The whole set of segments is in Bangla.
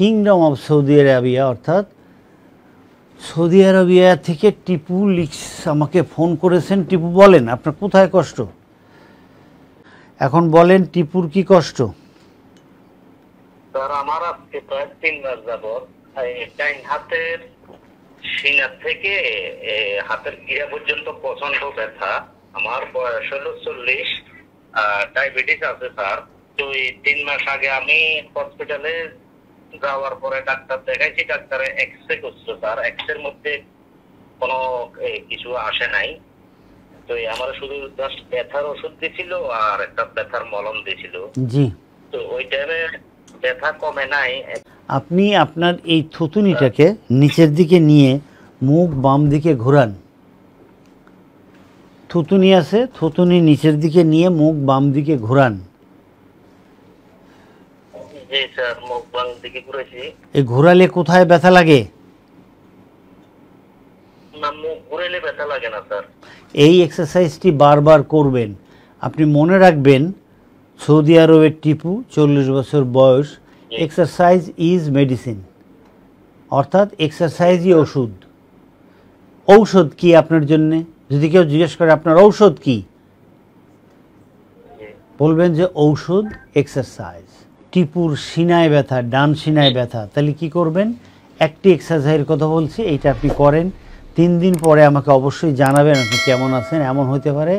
কিংডম অফ সৌদি আরবিয়া, অর্থাৎ সৌদি আরবিয়া থেকে টিপু আমাকে ফোন করেছেন। টিপু বলেন আপনার কোথায় কষ্ট, এখন বলেন টিপুর কি কষ্ট? স্যার আমার আজকে প্রায় 3 মাস যাবত ডাইন হাতের সিনার থেকে হাতের গিরা পর্যন্ত প্রচন্ড ব্যথা। আমার বয়স হলো 40, ডায়াবেটিস আছে স্যার। তো এই 3 মাস আগে আমি হসপিটালে যাওয়ার পরে ডাক্তার দেখাইছি, ডাক্তারে এক্সরে করছিল স্যার। এক্সরের মধ্যে কোনো কিছু আসে নাই। তো আমার শুধু জাস্ট ব্যথার ওষুধ দিয়েছিল আর একটা ব্যথার মলম দিয়েছিল। জি, তো ওই টাইমে ব্যথা কমে নাই। আপনি আপনার এই থুতুনিটাকে নিচের দিকে নিয়ে মুখ বাম দিকে ঘোরান। থুতুনি আছে, থুতুনি নিচের দিকে নিয়ে মুখ বাম দিকে ঘোরান। জি স্যার, মুখ বাম দিকে ঘুরেছি। এই ঘোরালে কোথায় ব্যথা লাগে? না, মুখ ঘুরালে ব্যথা লাগে না স্যার। এই এক্সারসাইজটি বারবার করবেন। আপনি মনে রাখবেন, সৌদি আরবের টিপু 40 বছর বয়স। এক্সারসাইজ ইজ মেডিসিন, অর্থাৎ এক্সারসাইজই ওষুধ। ঔষধ কি আপনার জন্যে? যদি কেউ জিজ্ঞেস করে আপনার ঔষধ কি, বলবেন যে ঔষধ এক্সারসাইজ। টিপুর সিনায় ব্যথা, ডান সিনায় ব্যথা, তাহলে কি করবেন? একটি এক্সারসাইজের কথা বলছি, এইটা আপনি করেন। 3 দিন পরে আমাকে অবশ্যই জানাবেন আপনি কেমন আছেন। এমন হতে পারে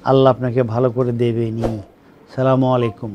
আল্লাহ আপনাকে ভালো করে দেবেনি। সালামু আলাইকুম।